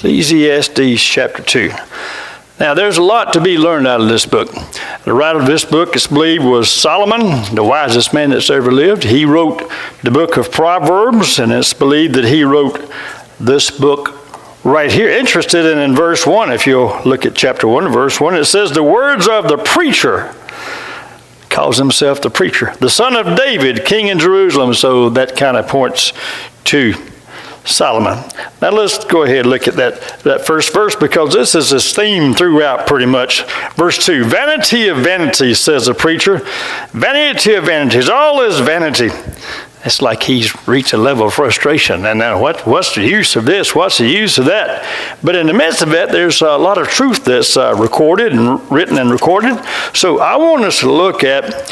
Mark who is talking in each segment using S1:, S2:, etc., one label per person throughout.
S1: Ecclesiastes chapter 2. Now, there's a lot to be learned out of this book. The writer of this book is believed was Solomon, the wisest man that's ever lived. He wrote the book of Proverbs, and it's believed that he wrote this book right here. Interested in verse 1, if you'll look at chapter 1, verse 1, it says, "The words of the preacher," calls himself the preacher, "the son of David, king in Jerusalem." So that kind of points to Solomon. Now let's go ahead and look at that first verse, because this is his theme throughout pretty much. Verse 2, "Vanity of vanities," says the preacher. "Vanity of vanities, all is vanity." It's like he's reached a level of frustration. And now what's the use of this? What's the use of that? But in the midst of it, there's a lot of truth that's recorded and written and recorded. So I want us to look at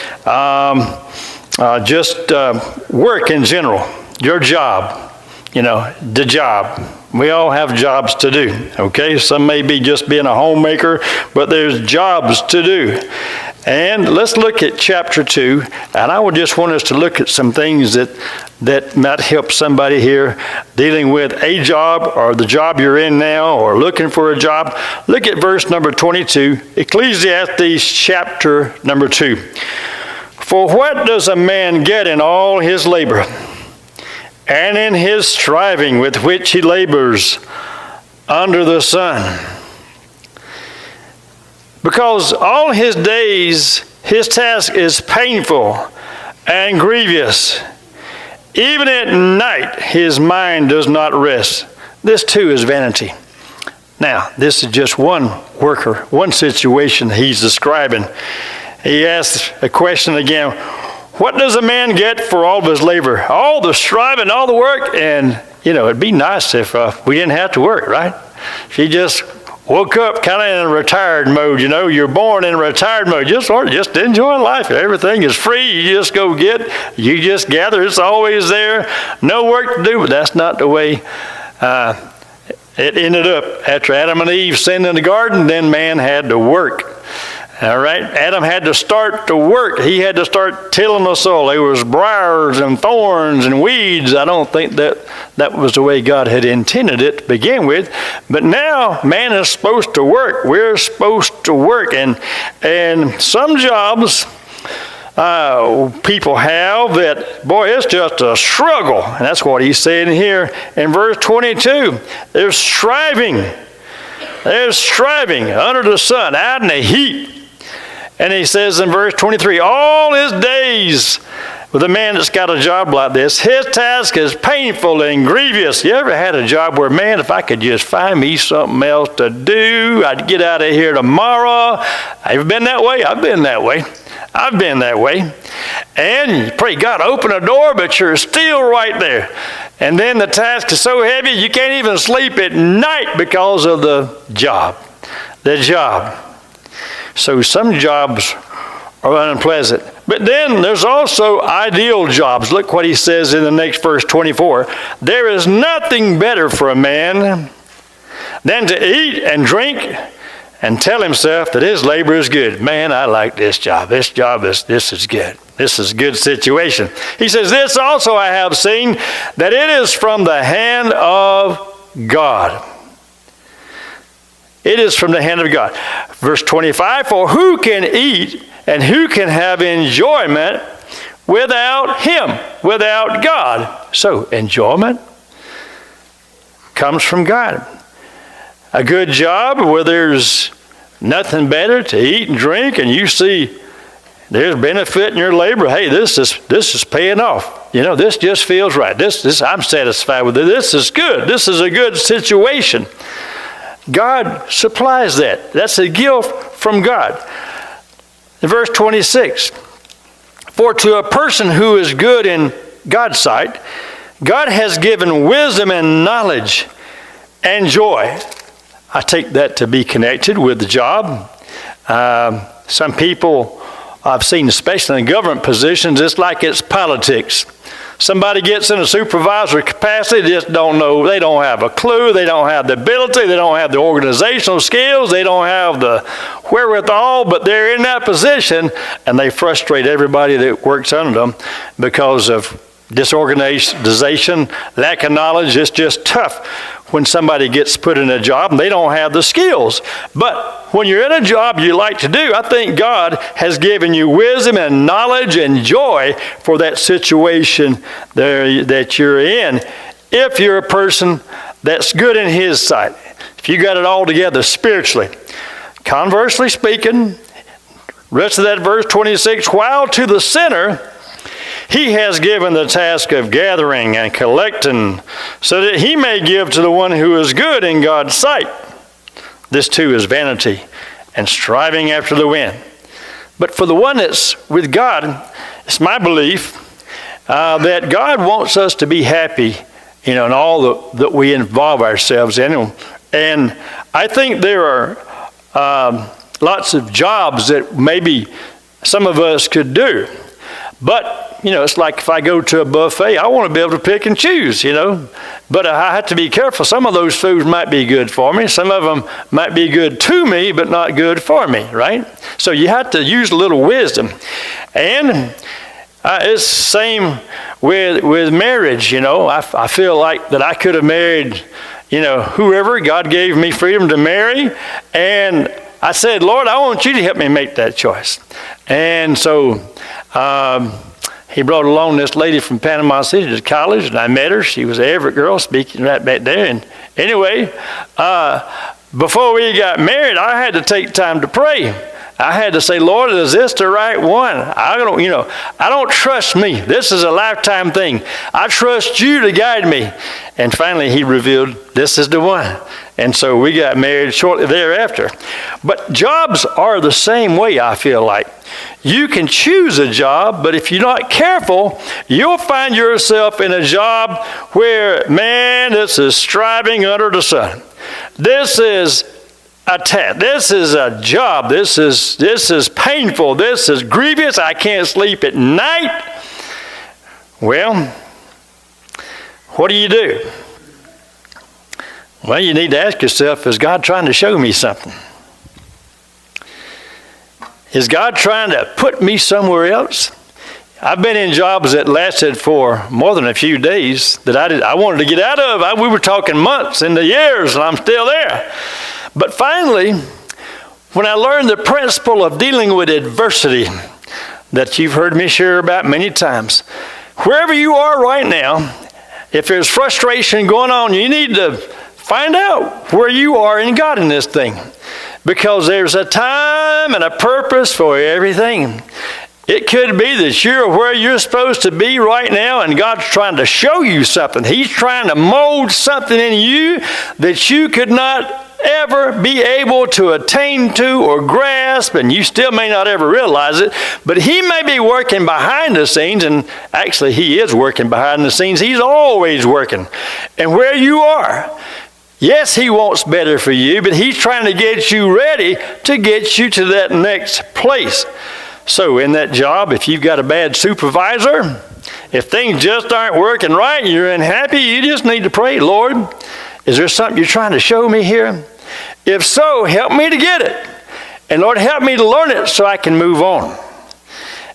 S1: just work in general, your job. You know, the job. We all have jobs to do, okay? Some may be just being a homemaker, but there's jobs to do. And let's look at chapter 2, and I would just want us to look at some things that might help somebody here dealing with a job or the job you're in now or looking for a job. Look at verse number 22, Ecclesiastes chapter number 2. "For what does a man get in all his labor, and in his striving with which he labors under the sun? Because all his days his task is painful and grievous. Even at night his mind does not rest." This too is vanity. Now, this is just one worker, one situation he's describing. He asks a question again. What does a man get for all of his labor? All the striving, all the work, and, you know, it'd be nice if we didn't have to work, right? If you just woke up kind of in a retired mode, you know, you're born in a retired mode. Just enjoy life. Everything is free. You just go get, you just gather. It's always there. No work to do, but that's not the way it ended up. After Adam and Eve sinned in the garden, then man had to work. All right, Adam had to start to work. He had to start tilling the soil. There was briars and thorns and weeds. I don't think that was the way God had intended it to begin with. But now man is supposed to work. We're supposed to work. And some jobs people have that, boy, it's just a struggle. And that's what he's saying here in verse 22. They're striving. They're striving under the sun, out in the heat. And he says in verse 23, all his days, with a man that's got a job like this, his task is painful and grievous. You ever had a job where, man, if I could just find me something else to do, I'd get out of here tomorrow? Have you been that way? I've been that way. I've been that way. And you pray God open a door, but you're still right there. And then the task is so heavy you can't even sleep at night because of the job. The job. So some jobs are unpleasant. But then there's also ideal jobs. Look what he says in the next verse 24. There is nothing better for a man than to eat and drink and tell himself that his labor is good. Man, I like this job. This is good. This is a good situation. He says, this also I have seen, that it is from the hand of God. It is from the hand of God. Verse 25, for who can eat and who can have enjoyment without him, without God? So enjoyment comes from God. A good job where there's nothing better to eat and drink, and you see there's benefit in your labor. Hey, this is paying off. You know, this just feels right. This I'm satisfied with it. This is good. This is a good situation. God supplies that. That's a gift from God. In verse 26, for to a person who is good in God's sight, God has given wisdom and knowledge and joy. I take that to be connected with the job. Some people I've seen, especially in government positions, it's like it's politics. Somebody gets in a supervisory capacity, they just don't know, they don't have a clue, they don't have the ability, they don't have the organizational skills, they don't have the wherewithal, but they're in that position and they frustrate everybody that works under them because of disorganization, lack of knowledge. It's just tough. when somebody gets put in a job and they don't have the skills. But when you're in a job you like to do, I think God has given you wisdom and knowledge and joy for that situation there that you're in. If you're a person that's good in His sight, if you got it all together spiritually. Conversely speaking, rest of that verse 26, while to the sinner He has given the task of gathering and collecting, so that he may give to the one who is good in God's sight. This too is vanity and striving after the wind. But for the one that's with God, it's my belief that God wants us to be happy, in all that we involve ourselves in. And I think there are lots of jobs that maybe some of us could do. But, it's like if I go to a buffet, I want to be able to pick and choose, But I have to be careful. Some of those foods might be good for me. Some of them might be good to me, but not good for me, right? So you have to use a little wisdom. And it's the same with marriage, I feel like that I could have married, whoever. God gave me freedom to marry. And I said, Lord, I want you to help me make that choice. And so He brought along this lady from Panama City to college, and I met her. She was an Everett girl speaking right back there. And anyway, before we got married, I had to take time to pray. I had to say, Lord, is this the right one? I don't trust me. This is a lifetime thing. I trust you to guide me. And finally, He revealed, this is the one. And so we got married shortly thereafter. But jobs are the same way, I feel like. You can choose a job, but if you're not careful, you'll find yourself in a job where, man, this is striving under the sun. This is a task. This is a job. This is painful. This is grievous. I can't sleep at night. Well, what do you do? Well, you need to ask yourself, is God trying to show me something? Is God trying to put me somewhere else? I've been in jobs that lasted for more than a few days that I wanted to get out of. We were talking months into years, and I'm still there. But finally, when I learned the principle of dealing with adversity that you've heard me share about many times, wherever you are right now, if there's frustration going on, you need to find out where you are in God in this thing. Because there's a time and a purpose for everything. It could be that you're where you're supposed to be right now, and God's trying to show you something. He's trying to mold something in you that you could not ever be able to attain to or grasp, and you still may not ever realize it, but He may be working behind the scenes, and actually He is working behind the scenes. He's always working. And where you are, yes, He wants better for you, but He's trying to get you ready to get you to that next place. So in that job, if you've got a bad supervisor, if things just aren't working right and you're unhappy, you just need to pray, Lord, is there something you're trying to show me here? If so, help me to get it. And Lord, help me to learn it so I can move on.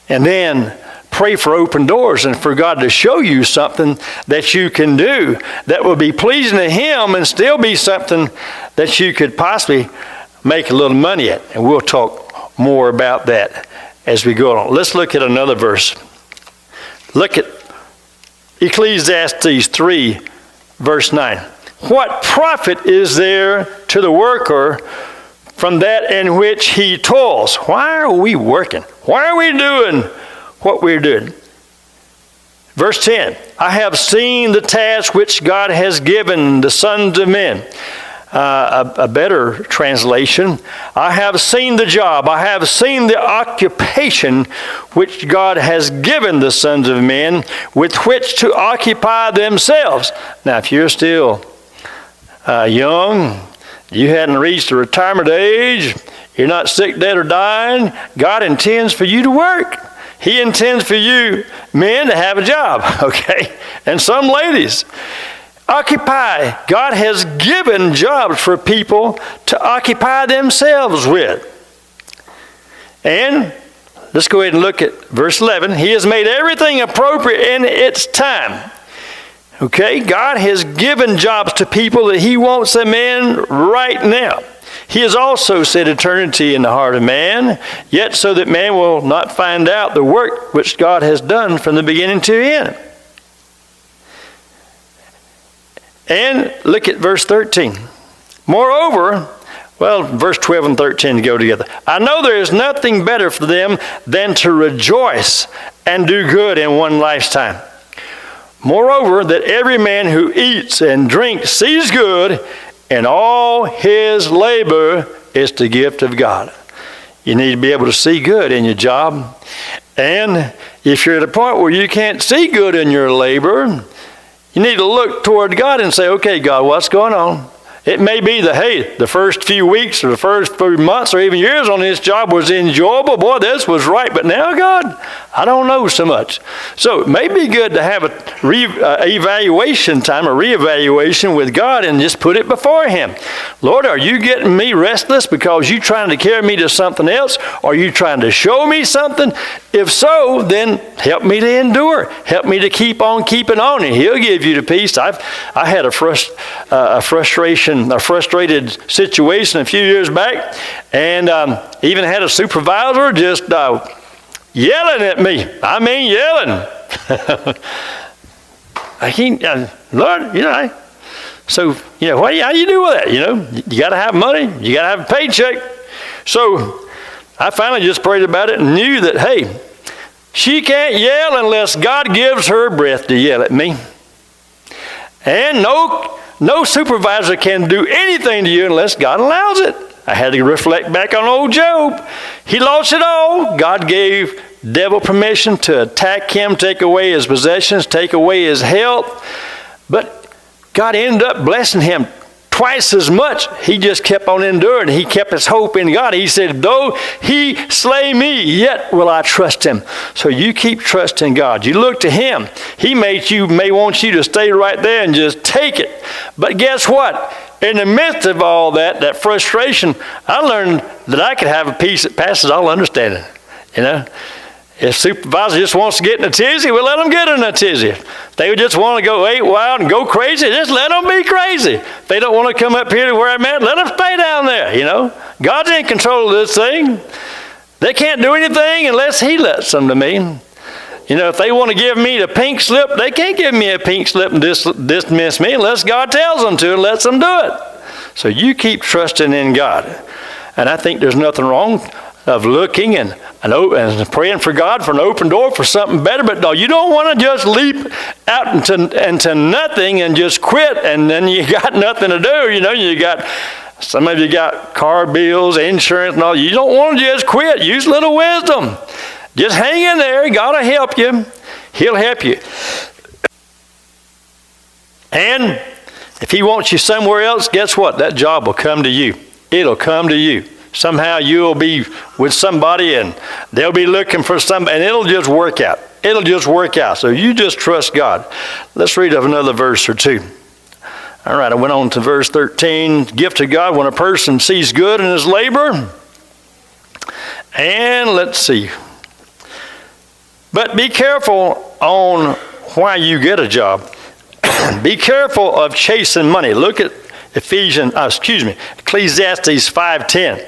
S1: And then pray for open doors and for God to show you something that you can do that will be pleasing to Him and still be something that you could possibly make a little money at. And we'll talk more about that as we go on. Let's look at another verse. Look at Ecclesiastes 3, verse 9. What profit is there to the worker from that in which he toils? Why are we working? Why are we doing what we're doing? Verse 10, I have seen the task which God has given the sons of men. A better translation, I have seen the job, I have seen the occupation which God has given the sons of men with which to occupy themselves. Now, if you're still young, you hadn't reached the retirement age, you're not sick, dead, or dying, God intends for you to work. He intends for you men to have a job, okay? And some ladies. Occupy. God has given jobs for people to occupy themselves with. And let's go ahead and look at verse 11. He has made everything appropriate in its time. Okay, God has given jobs to people that he wants them in right now. He has also set eternity in the heart of man, yet so that man will not find out the work which God has done from the beginning to end. And look at verse 13. Moreover, well, verse 12 and 13 go together. I know there is nothing better for them than to rejoice and do good in one lifetime. Moreover, that every man who eats and drinks sees good, and all his labor is the gift of God. You need to be able to see good in your job. And if you're at a point where you can't see good in your labor, you need to look toward God and say, okay, God, what's going on? It may be that, hey, the first few weeks or the first few months or even years on this job was enjoyable. Boy, this was right. But now, God, I don't know so much. So it may be good to have a evaluation time, a reevaluation with God, and just put it before him. Lord, are you getting me restless because you're trying to carry me to something else? Are you trying to show me something? If so, then help me to endure. Help me to keep on keeping on, and he'll give you the peace. I had a frustrated situation a few years back, and even had a supervisor just yelling at me. I mean, yelling. I can't, Lord, so, how do you do with that? You got to have money. You got to have a paycheck. So I finally just prayed about it and knew that, hey, she can't yell unless God gives her breath to yell at me. And no supervisor can do anything to you unless God allows it. I had to reflect back on old Job. He lost it all. God gave devil permission to attack him, take away his possessions, take away his health. But God ended up blessing him twice as much. He just kept on enduring. He kept his hope in God. He said, though he slay me, yet will I trust him. So you keep trusting God. You look to him. He may want you to stay right there and just take it. But guess what? In the midst of all that frustration, I learned that I could have a peace that passes all understanding. If supervisor just wants to get in a tizzy, we'll let them get in a tizzy. If they just want to go ape wild and go crazy, just let them be crazy. If they don't want to come up here to where I'm at, let them stay down there, God's in control of this thing. They can't do anything unless he lets them to me. If they want to give me the pink slip, they can't give me a pink slip and dismiss me unless God tells them to and lets them do it. So you keep trusting in God. And I think there's nothing wrong of looking and praying for God for an open door for something better. But no, you don't want to just leap out into nothing and just quit and then you got nothing to do. Some of you got car bills, insurance and all. You don't want to just quit. Use a little wisdom. Just hang in there. God will help you. He'll help you. And if he wants you somewhere else, guess what? That job will come to you. It'll come to you. Somehow you'll be with somebody and they'll be looking for somebody and it'll just work out. It'll just work out. So you just trust God. Let's read another verse or two. All right, I went on to verse 13. Gift of God when a person sees good in his labor. And let's see. But be careful on why you get a job. Be careful of chasing money. Look at Ecclesiastes 5:10.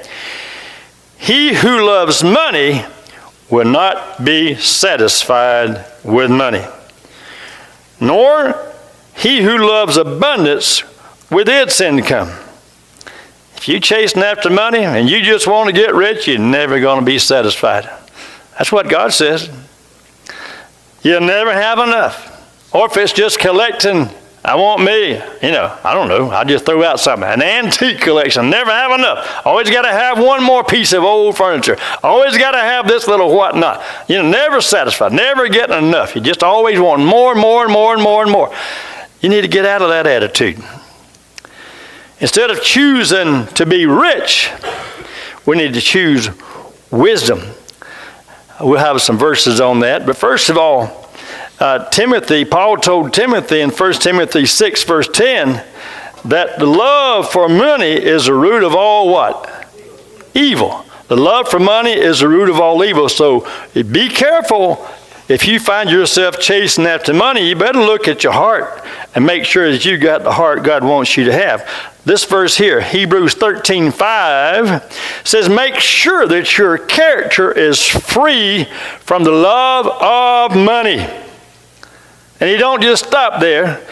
S1: He who loves money will not be satisfied with money, nor he who loves abundance with its income. If you're chasing after money and you just want to get rich, you're never going to be satisfied. That's what God says. You'll never have enough. Or if it's just collecting, I want me, I don't know. I just throw out something. An antique collection. Never have enough. Always got to have one more piece of old furniture. Always got to have this little whatnot. Never satisfied. Never getting enough. You just always want more and more and more and more and more. You need to get out of that attitude. Instead of choosing to be rich, we need to choose wisdom. We'll have some verses on that. But first of all, Paul told Timothy in 1 Timothy 6, verse 10, that the love for money is the root of all what? Evil. The love for money is the root of all evil. So be careful If you find yourself chasing after money, you better look at your heart and make sure that you got the heart God wants you to have. This verse here, Hebrews 13:5, says, make sure that your character is free from the love of money. And you don't just stop there.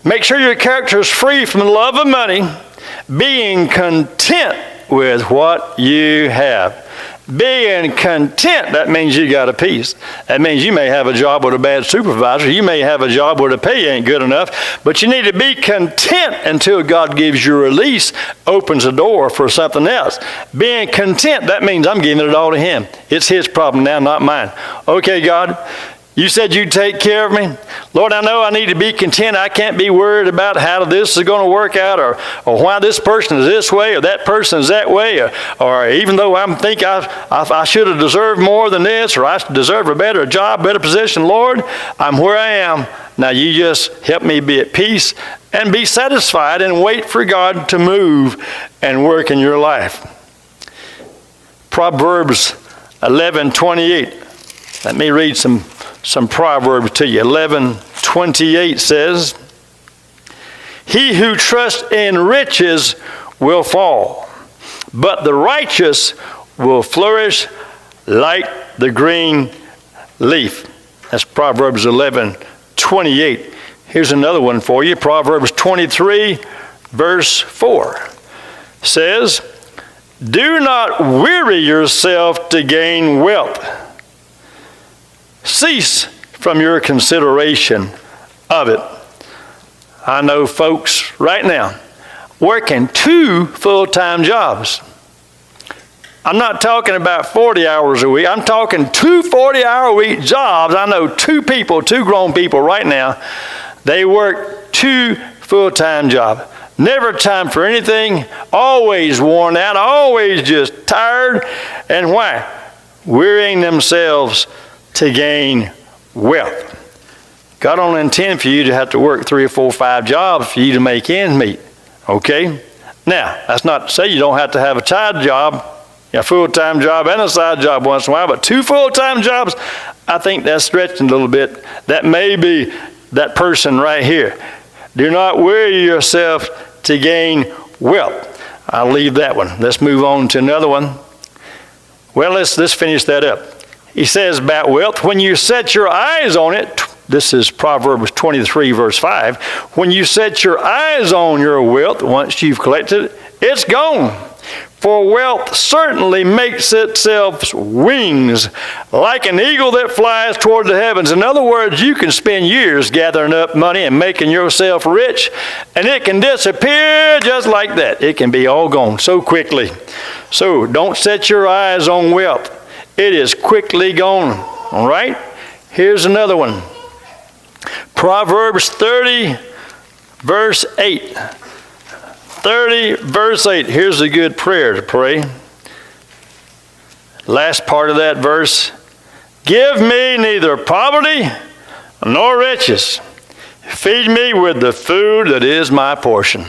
S1: Make sure your character is free from the love of money, being content with what you have. Being content, that means you got a peace. That means you may have a job with a bad supervisor. You may have a job where the pay ain't good enough, but you need to be content until God gives you a release, opens the door for something else. Being content, that means I'm giving it all to Him. It's His problem now, not mine. Okay, God, you said you'd take care of me. Lord, I know I need to be content. I can't be worried about how this is going to work out, or why this person is this way or that person is that way, or even though I think I should have deserved more than this, or I deserve a better job, better position. Lord, I'm where I am. Now you just help me be at peace and be satisfied and wait for God to move and work in your life. Proverbs 11:28. Let me read some Proverbs to you. 11:28 says, he who trusts in riches will fall, but the righteous will flourish like the green leaf. That's Proverbs 11:28. Here's another one for you. Proverbs 23, verse 4 says, do not weary yourself to gain wealth. Cease from your consideration of it. I know folks right now working 2 full-time jobs. I'm not talking about 40 hours a week. I'm talking 2 40-hour-a-week jobs. I know 2 grown people right now. They work 2 full-time jobs. Never time for anything. Always worn out. Always just tired. And why? Wearying themselves to gain wealth. God don't intend for you to have to work 3 or 4 or 5 jobs for you to make ends meet. Okay? Now, that's not to say you don't have to have a side job, a full-time job and a side job once in a while, but 2 full-time jobs, I think that's stretching a little bit. That may be that person right here. Do not weary yourself to gain wealth. I'll leave that one. Let's move on to another one. Well, let's finish that up. He says about wealth, when you set your eyes on it, this is Proverbs 23, verse 5. When you set your eyes on your wealth, once you've collected it, it's gone. For wealth certainly makes itself wings, like an eagle that flies toward the heavens. In other words, you can spend years gathering up money and making yourself rich, and it can disappear just like that. It can be all gone so quickly. So don't set your eyes on wealth. It is quickly gone. All right? Here's another one. Proverbs 30, verse 8. 30, verse 8. Here's a good prayer to pray. Last part of that verse. Give me neither poverty nor riches. Feed me with the food that is my portion.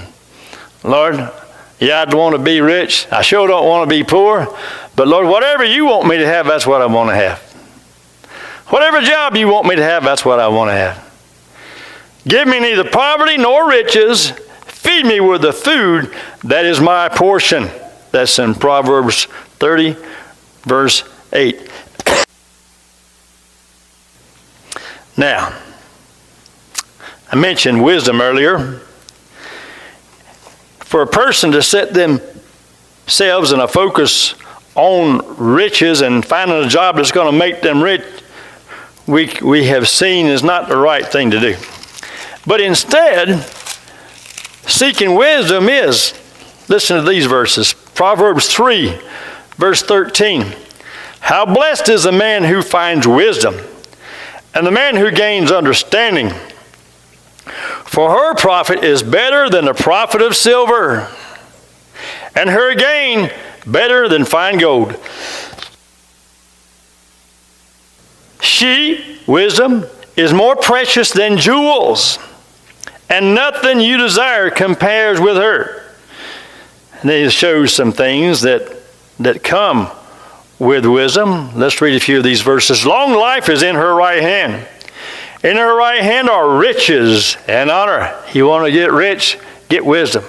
S1: Lord, yeah, I want to be rich. I sure don't want to be poor. But Lord, whatever you want me to have, that's what I want to have. Whatever job you want me to have, that's what I want to have. Give me neither poverty nor riches. Feed me with the food that is my portion. That's in Proverbs 30, verse 8. Now, I mentioned wisdom earlier. For a person to set themselves in a focus on riches and finding a job that's going to make them rich, we have seen is not the right thing to do. But instead, seeking wisdom is, listen to these verses. Proverbs 3, verse 13. How blessed is the man who finds wisdom, and the man who gains understanding. For her profit is better than the profit of silver, and her gain better than fine gold. She, wisdom, is more precious than jewels, and nothing you desire compares with her. And it shows some things that come with wisdom. Let's read a few of these verses. Long life is in her right hand. In her right hand are riches and honor. You want to get rich? Get wisdom.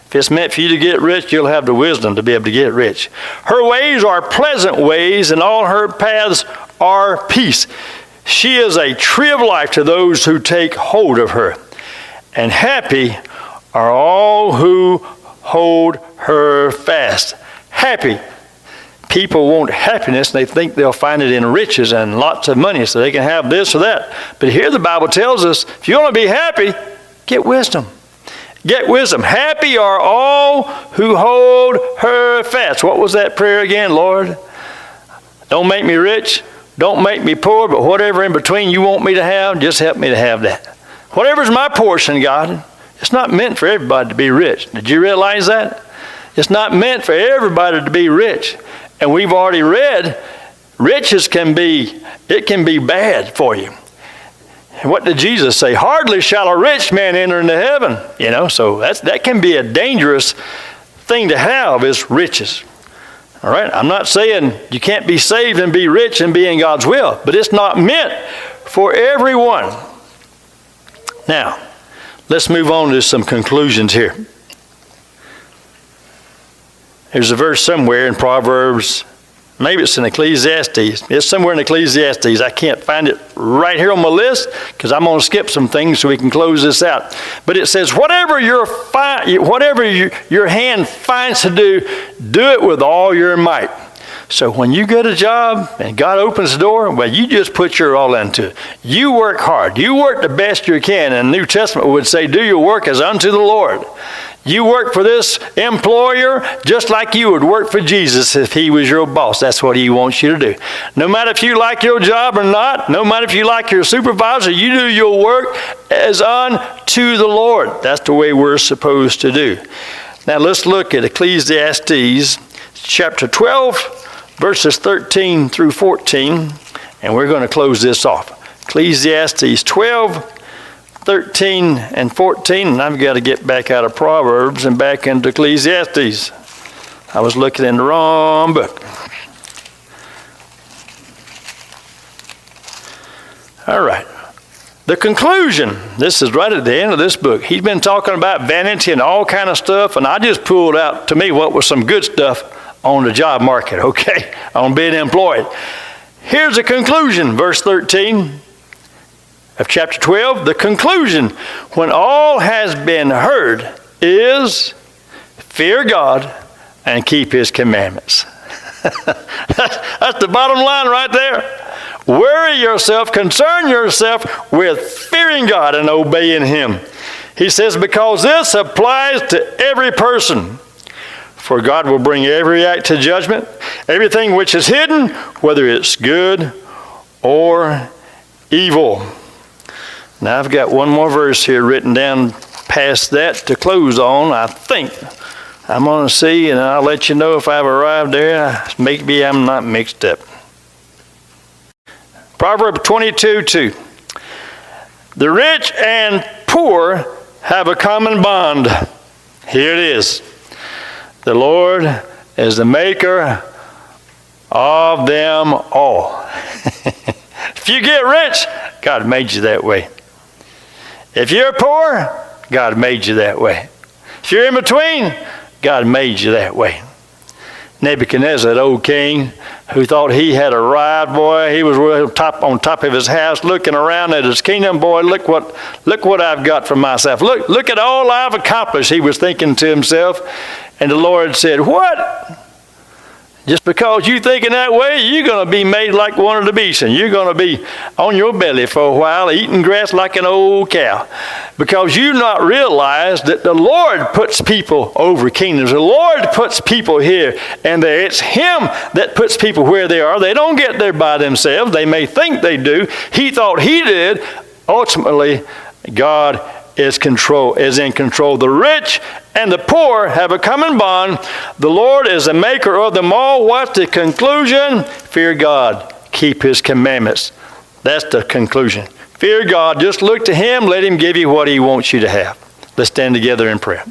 S1: If it's meant for you to get rich, you'll have the wisdom to be able to get rich. Her ways are pleasant ways, and all her paths are peace. She is a tree of life to those who take hold of her. And happy are all who hold her fast. Happy. People want happiness, and they think they'll find it in riches and lots of money so they can have this or that. But here the Bible tells us, if you want to be happy, get wisdom. Get wisdom. Happy are all who hold her fast. What was that prayer again, Lord? Don't make me rich. Don't make me poor, but whatever in between you want me to have, just help me to have that. Whatever's my portion, God, it's not meant for everybody to be rich. Did you realize that? It's not meant for everybody to be rich. And we've already read, riches can be bad for you. And what did Jesus say? Hardly shall a rich man enter into heaven. So that can be a dangerous thing to have, is riches. All right, I'm not saying you can't be saved and be rich and be in God's will, but it's not meant for everyone. Now, let's move on to some conclusions here. There's a verse somewhere in Proverbs, maybe it's in Ecclesiastes. It's somewhere in Ecclesiastes. I can't find it right here on my list because I'm going to skip some things so we can close this out. But it says, whatever your hand finds to do, do it with all your might. So when you get a job and God opens the door, well, you just put your all into it. You work hard. You work the best you can. And the New Testament would say, do your work as unto the Lord. You work for this employer just like you would work for Jesus if he was your boss. That's what he wants you to do. No matter if you like your job or not, no matter if you like your supervisor, you do your work as unto the Lord. That's the way we're supposed to do. Now let's look at Ecclesiastes chapter 12, verses 13 through 14, and we're going to close this off. Ecclesiastes 12, 13 and 14, and I've got to get back out of Proverbs and back into Ecclesiastes. I was looking in the wrong book. All right. The conclusion, this is right at the end of this book. He's been talking about vanity and all kind of stuff, and I just pulled out to me what was some good stuff on the job market, okay, on being employed. Here's the conclusion, verse 13. Of chapter 12, the conclusion, when all has been heard, is fear God and keep his commandments. That's the bottom line right there. Worry yourself, concern yourself with fearing God and obeying him. He says, because this applies to every person. For God will bring every act to judgment, everything which is hidden, whether it's good or evil. Now I've got one more verse here written down past that to close on. I think I'm going to see, and I'll let you know if I've arrived there. Maybe I'm not mixed up. Proverbs 22:2. The rich and poor have a common bond. Here it is. The Lord is the maker of them all. If you get rich, God made you that way. If you're poor, God made you that way. If you're in between, God made you that way. Nebuchadnezzar, that old king, who thought he had arrived, boy, he was on top of his house looking around at his kingdom. Boy, look what I've got for myself. Look at all I've accomplished, he was thinking to himself. And the Lord said, what? Just because you're thinking that way, you're going to be made like one of the beasts, and you're going to be on your belly for a while, eating grass like an old cow. Because you not realize that the Lord puts people over kingdoms. The Lord puts people here and there. It's him that puts people where they are. They don't get there by themselves. They may think they do. He thought he did. Ultimately, God is in control. The rich and the poor have a common bond. The Lord is the maker of them all. What's the conclusion? Fear God. Keep his commandments. That's the conclusion. Fear God. Just look to him. Let him give you what he wants you to have. Let's stand together in prayer.